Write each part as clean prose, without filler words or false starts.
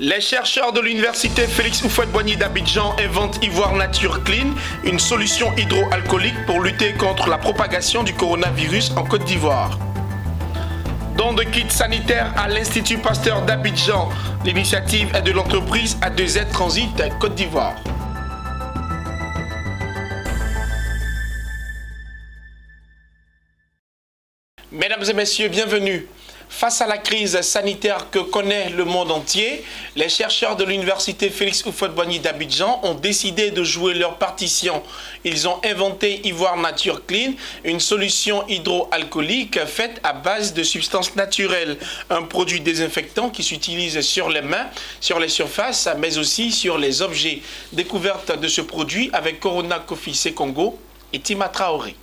Les chercheurs de l'université Félix Houphouët-Boigny d'Abidjan inventent Ivoire Nature Clean, une solution hydroalcoolique pour lutter contre la propagation du coronavirus en Côte d'Ivoire. Don de kits sanitaires à l'Institut Pasteur d'Abidjan. L'initiative est de l'entreprise A2Z Transit Côte d'Ivoire. Mesdames et messieurs, bienvenue. Face à la crise sanitaire que connaît le monde entier, les chercheurs de l'université Félix Houphouët-Boigny d'Abidjan ont décidé de jouer leur partition. Ils ont inventé Ivoire Nature Clean, une solution hydroalcoolique faite à base de substances naturelles. Un produit désinfectant qui s'utilise sur les mains, sur les surfaces, mais aussi sur les objets. Découverte de ce produit avec Corona Kofi Sekongo et Tima Traoré.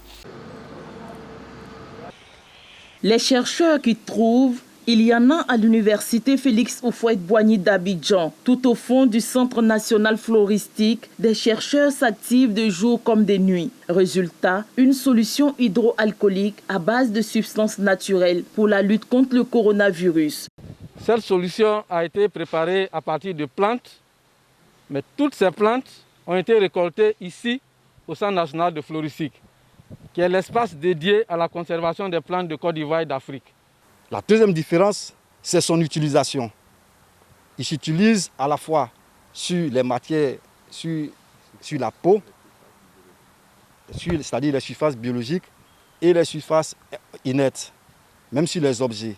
Les chercheurs qui trouvent, il y en a à l'université Félix Houphouët-Boigny d'Abidjan. Tout au fond du Centre national floristique, des chercheurs s'activent de jour comme de nuit. Résultat, une solution hydroalcoolique à base de substances naturelles pour la lutte contre le coronavirus. Cette solution a été préparée à partir de plantes, mais toutes ces plantes ont été récoltées ici au Centre national de floristique, qui est l'espace dédié à la conservation des plantes de Côte d'Ivoire et d'Afrique. La deuxième différence, c'est son utilisation. Il s'utilise à la fois sur les matières, sur la peau, c'est-à-dire les surfaces biologiques et les surfaces inertes, même sur les objets.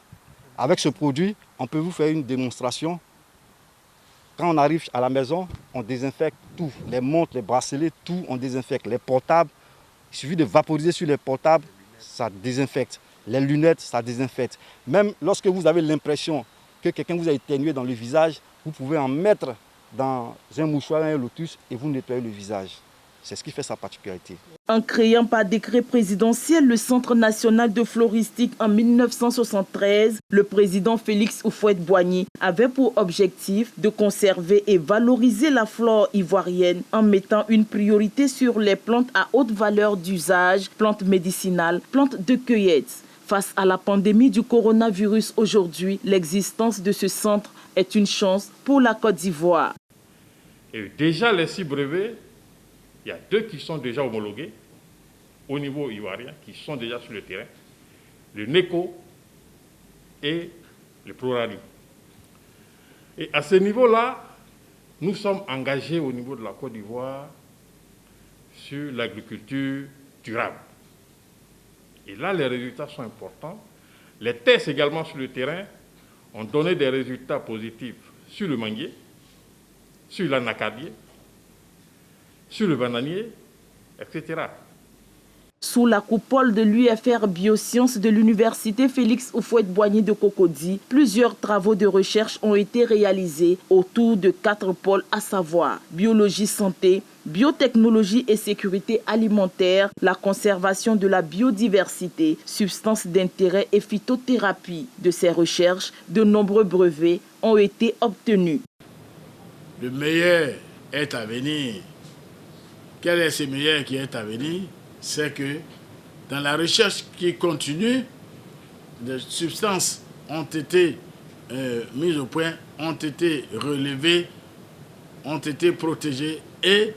Avec ce produit, on peut vous faire une démonstration. Quand on arrive à la maison, on désinfecte tout, les montres, les bracelets, tout, on désinfecte, les portables. Il suffit de vaporiser sur les portables, ça désinfecte. Les lunettes, ça désinfecte. Même lorsque vous avez l'impression que quelqu'un vous a éternué dans le visage, vous pouvez en mettre dans un mouchoir, un lotus et vous nettoyez le visage. C'est ce qui fait sa particularité. En créant par décret présidentiel le Centre national de floristique en 1973, le président Félix Houphouët-Boigny avait pour objectif de conserver et valoriser la flore ivoirienne en mettant une priorité sur les plantes à haute valeur d'usage, plantes médicinales, plantes de cueillette. Face à la pandémie du coronavirus aujourd'hui, l'existence de ce centre est une chance pour la Côte d'Ivoire. Et déjà les 6 brevets, il y a 2 qui sont déjà homologués au niveau ivoirien, qui sont déjà sur le terrain, le NECO et le ProRadi. Et à ce niveau-là, nous sommes engagés au niveau de la Côte d'Ivoire sur l'agriculture durable. Et là, les résultats sont importants. Les tests également sur le terrain ont donné des résultats positifs sur le manguier, sur l'anacardier, sur le bananier, etc. Sous la coupole de l'UFR Biosciences de l'université Félix Houphouët-Boigny de Cocody, plusieurs travaux de recherche ont été réalisés autour de 4 pôles, à savoir biologie santé, biotechnologie et sécurité alimentaire, la conservation de la biodiversité, substances d'intérêt et phytothérapie. De ces recherches, de nombreux brevets ont été obtenus. Le meilleur est à venir. Quel est ce meilleur qui est à venir? C'est que dans la recherche qui continue, des substances ont été mises au point, ont été relevées, ont été protégées et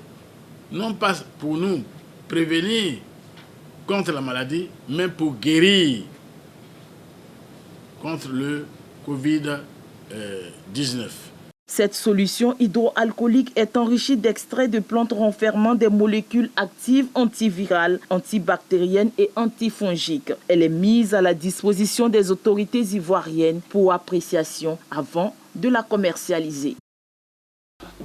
non pas pour nous prévenir contre la maladie, mais pour guérir contre le Covid-19. Cette solution hydroalcoolique est enrichie d'extraits de plantes renfermant des molécules actives antivirales, antibactériennes et antifongiques. Elle est mise à la disposition des autorités ivoiriennes pour appréciation avant de la commercialiser.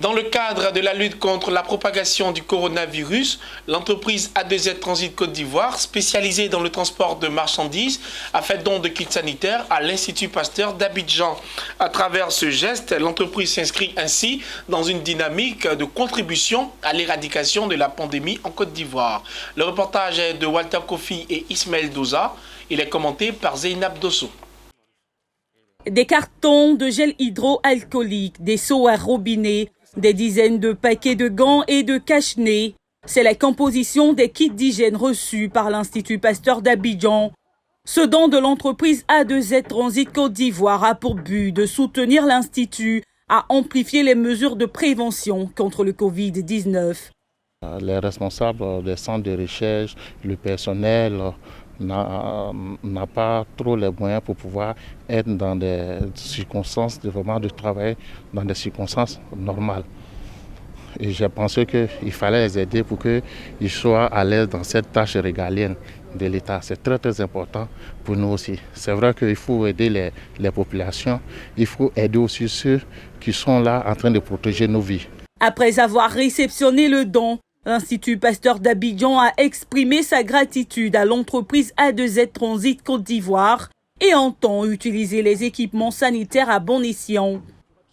Dans le cadre de la lutte contre la propagation du coronavirus, l'entreprise A2Z Transit Côte d'Ivoire, spécialisée dans le transport de marchandises, a fait don de kits sanitaires à l'Institut Pasteur d'Abidjan. À travers ce geste, l'entreprise s'inscrit ainsi dans une dynamique de contribution à l'éradication de la pandémie en Côte d'Ivoire. Le reportage est de Walter Kofi et Ismaël Doza. Il est commenté par Zeynab Dosso. Des cartons de gel hydroalcoolique, des seaux à robinet, des dizaines de paquets de gants et de cache-nez. C'est la composition des kits d'hygiène reçus par l'Institut Pasteur d'Abidjan. Ce don de l'entreprise A2Z Transit Côte d'Ivoire a pour but de soutenir l'Institut à amplifier les mesures de prévention contre le Covid-19. Les responsables des centres de recherche, le personnel n'a pas trop les moyens pour pouvoir être dans des circonstances de travail dans des circonstances normales. Et j'ai pensé qu'il fallait les aider pour qu'ils soient à l'aise dans cette tâche régalienne de l'État. C'est très très important pour nous aussi. C'est vrai qu'il faut aider les populations, il faut aider aussi ceux qui sont là en train de protéger nos vies. Après avoir réceptionné le don, l'Institut Pasteur d'Abidjan a exprimé sa gratitude à l'entreprise A2Z Transit Côte d'Ivoire et entend utiliser les équipements sanitaires à bon escient.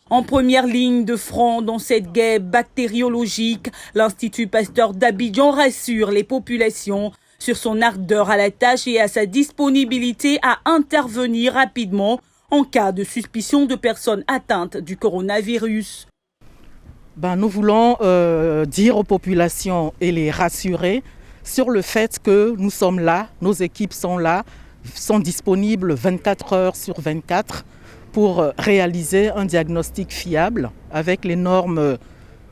En première ligne de front dans cette guerre bactériologique, l'Institut Pasteur d'Abidjan rassure les populations sur son ardeur à la tâche et à sa disponibilité à intervenir rapidement en cas de suspicion de personnes atteintes du coronavirus. Nous voulons dire aux populations et les rassurer sur le fait que nous sommes là, nos équipes sont là, sont disponibles 24 heures sur 24 pour réaliser un diagnostic fiable avec les normes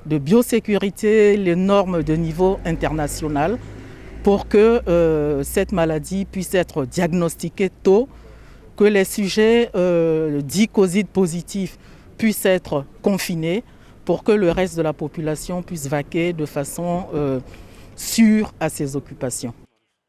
de biosécurité, les normes de niveau international pour que cette maladie puisse être diagnostiquée tôt, que les sujets dits Covid positifs puissent être confinés pour que le reste de la population puisse vaquer de façon sûre à ses occupations.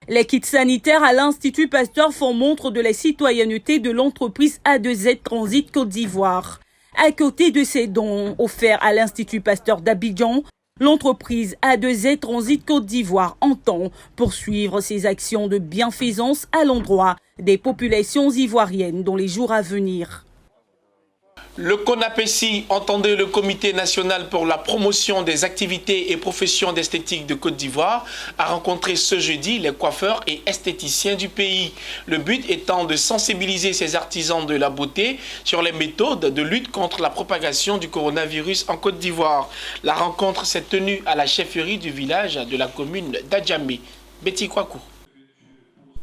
Les kits sanitaires à l'Institut Pasteur font montre de la citoyenneté de l'entreprise A2Z Transit Côte d'Ivoire. À côté de ces dons offerts à l'Institut Pasteur d'Abidjan, l'entreprise A2Z Transit Côte d'Ivoire entend poursuivre ses actions de bienfaisance à l'endroit des populations ivoiriennes dans les jours à venir. Le CONAPECI, entendez le Comité national pour la promotion des activités et professions d'esthétique de Côte d'Ivoire, a rencontré ce jeudi les coiffeurs et esthéticiens du pays. Le but étant de sensibiliser ces artisans de la beauté sur les méthodes de lutte contre la propagation du coronavirus en Côte d'Ivoire. La rencontre s'est tenue à la chefferie du village de la commune d'Adjamé. Betty Kwaku.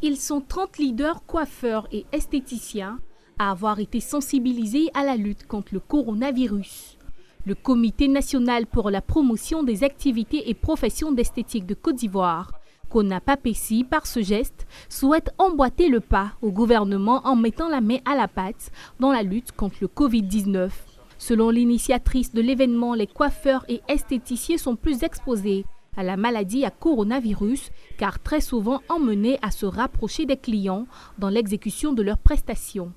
Ils sont 30 leaders coiffeurs et esthéticiens à avoir été sensibilisés à la lutte contre le coronavirus. Le Comité national pour la promotion des activités et professions d'esthétique de Côte d'Ivoire, CONAPECI, par ce geste, souhaite emboîter le pas au gouvernement en mettant la main à la pâte dans la lutte contre le Covid-19. Selon l'initiatrice de l'événement, les coiffeurs et esthéticiens sont plus exposés à la maladie à coronavirus, car très souvent emmenés à se rapprocher des clients dans l'exécution de leurs prestations.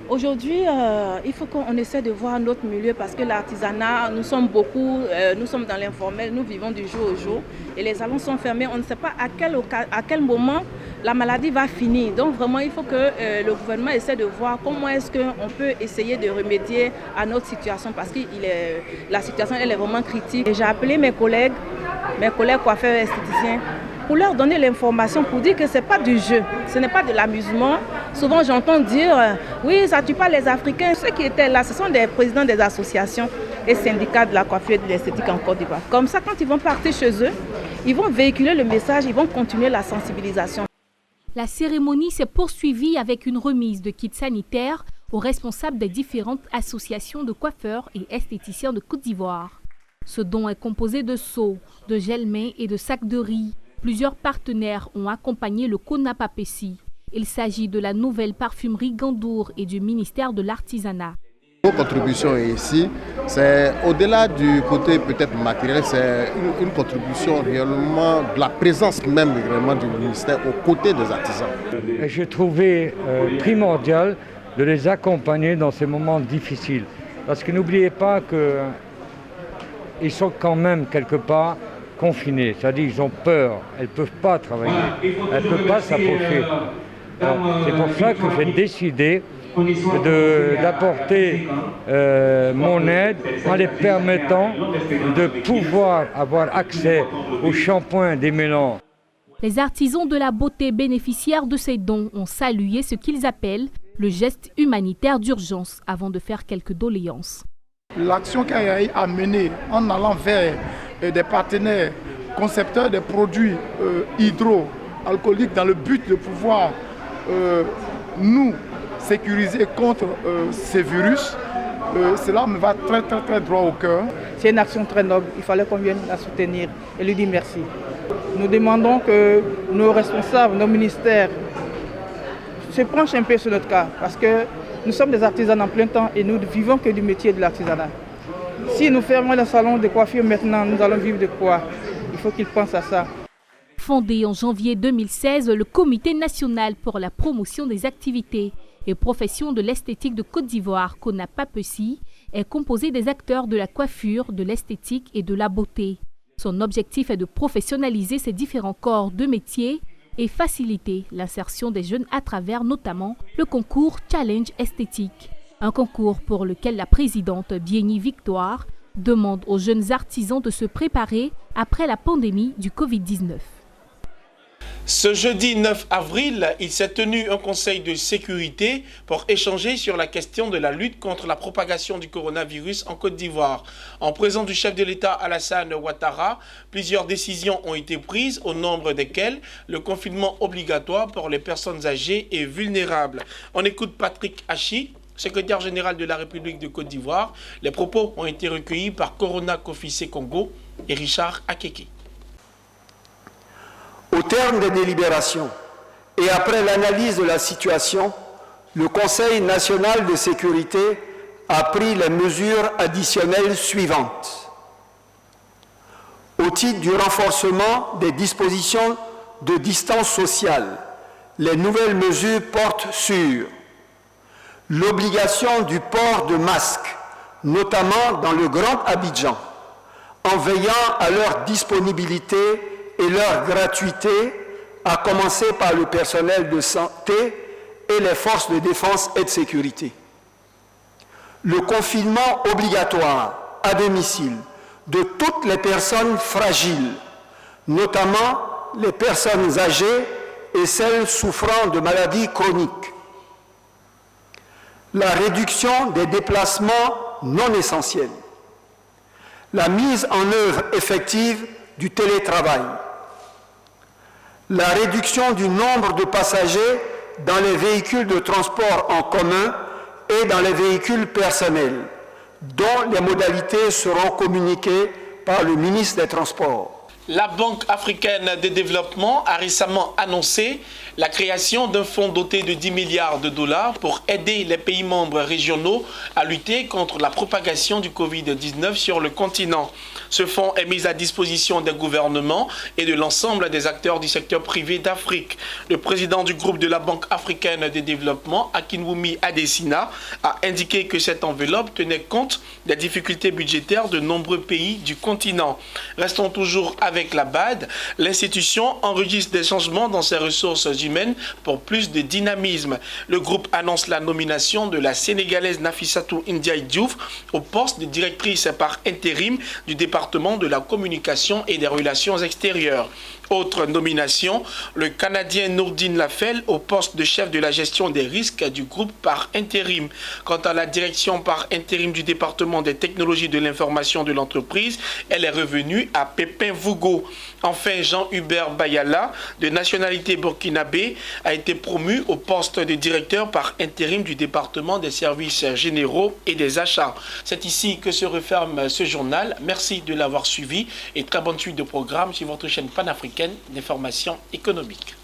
Aujourd'hui, il faut qu'on essaie de voir notre milieu parce que l'artisanat, nous sommes beaucoup, nous sommes dans l'informel, nous vivons du jour au jour et les salons sont fermés. On ne sait pas à quel moment la maladie va finir. Donc vraiment, il faut que le gouvernement essaie de voir comment est-ce qu'on peut essayer de remédier à notre situation parce que la situation elle est vraiment critique. Et j'ai appelé mes collègues coiffeurs et esthéticiens pour leur donner l'information, pour dire que ce n'est pas du jeu, ce n'est pas de l'amusement. Souvent j'entends dire, oui, ça ne tue pas les Africains. Ceux qui étaient là, ce sont des présidents des associations et syndicats de la coiffure et de l'esthétique en Côte d'Ivoire. Comme ça, quand ils vont partir chez eux, ils vont véhiculer le message, ils vont continuer la sensibilisation. La cérémonie s'est poursuivie avec une remise de kits sanitaires aux responsables des différentes associations de coiffeurs et esthéticiens de Côte d'Ivoire. Ce don est composé de seaux, de gel-mains et de sacs de riz. Plusieurs partenaires ont accompagné le CONAPECI. Il s'agit de la nouvelle parfumerie Gandour et du ministère de l'Artisanat. Nos contributions ici, c'est au-delà du côté peut-être matériel, c'est une contribution réellement de la présence même réellement du ministère aux côtés des artisans. J'ai trouvé primordial de les accompagner dans ces moments difficiles. Parce que n'oubliez pas qu'ils sont quand même quelque part confinés, c'est-à-dire qu'ils ont peur, elles ne peuvent pas travailler, elles ne peuvent pas s'approcher. C'est pour ça que j'ai décidé d'apporter mon aide en les permettant de pouvoir avoir accès aux shampoings des mélans. Les artisans de la beauté bénéficiaires de ces dons ont salué ce qu'ils appellent le geste humanitaire d'urgence avant de faire quelques doléances. L'action qu'Ayaï a menée en allant vers des partenaires concepteurs de produits hydroalcooliques dans le but de pouvoir nous sécuriser contre ces virus cela me va très droit au cœur. C'est une action très noble, il fallait qu'on vienne la soutenir et lui dire merci. Nous demandons que nos responsables, nos ministères se penchent un peu sur notre cas parce que nous sommes des artisans en plein temps et nous ne vivons que du métier de l'artisanat. Si nous fermons le salon de coiffure maintenant, nous allons vivre de quoi? Il faut qu'ils pensent à ça. Fondé en janvier 2016, le Comité national pour la promotion des activités et professions de l'esthétique de Côte d'Ivoire, CONAPAPECI, est composé des acteurs de la coiffure, de l'esthétique et de la beauté. Son objectif est de professionnaliser ces différents corps de métier et faciliter l'insertion des jeunes à travers notamment le concours Challenge Esthétique. Un concours pour lequel la présidente Bienni Victoire demande aux jeunes artisans de se préparer après la pandémie du Covid-19. Ce jeudi 9 avril, il s'est tenu un conseil de sécurité pour échanger sur la question de la lutte contre la propagation du coronavirus en Côte d'Ivoire. En présence du chef de l'État Alassane Ouattara, plusieurs décisions ont été prises, au nombre desquelles le confinement obligatoire pour les personnes âgées et vulnérables. On écoute Patrick Hachi, secrétaire général de la République de Côte d'Ivoire. Les propos ont été recueillis par Corona Kofi Sekongo et Richard Akeke. Au terme des délibérations et après l'analyse de la situation, le Conseil national de sécurité a pris les mesures additionnelles suivantes. Au titre du renforcement des dispositions de distance sociale, les nouvelles mesures portent sur l'obligation du port de masques, notamment dans le Grand Abidjan, en veillant à leur disponibilité et leur gratuité, à commencer par le personnel de santé et les forces de défense et de sécurité. Le confinement obligatoire à domicile de toutes les personnes fragiles, notamment les personnes âgées et celles souffrant de maladies chroniques. La réduction des déplacements non essentiels. La mise en œuvre effective du télétravail. La réduction du nombre de passagers dans les véhicules de transport en commun et dans les véhicules personnels, dont les modalités seront communiquées par le ministre des Transports. La Banque africaine de développement a récemment annoncé la création d'un fonds doté de 10 milliards de dollars pour aider les pays membres régionaux à lutter contre la propagation du Covid-19 sur le continent. Ce fonds est mis à disposition des gouvernements et de l'ensemble des acteurs du secteur privé d'Afrique. Le président du groupe de la Banque africaine de développement, Akinwumi Adesina, a indiqué que cette enveloppe tenait compte des difficultés budgétaires de nombreux pays du continent. Restons toujours avec la BAD. L'institution enregistre des changements dans ses ressources humaines pour plus de dynamisme. Le groupe annonce la nomination de la Sénégalaise Nafissatou Ndiaye Diouf au poste de directrice par intérim du département de la communication et des relations extérieures. Autre nomination, le Canadien Nourdine Lafel au poste de chef de la gestion des risques du groupe par intérim. Quant à la direction par intérim du département des technologies de l'information de l'entreprise, elle est revenue à Pépin Vougo. Enfin, Jean-Hubert Bayala, de nationalité burkinabé, a été promu au poste de directeur par intérim du département des services généraux et des achats. C'est ici que se referme ce journal. Merci de l'avoir suivi et très bonne suite de programmes sur votre chaîne panafricaine d'information économique.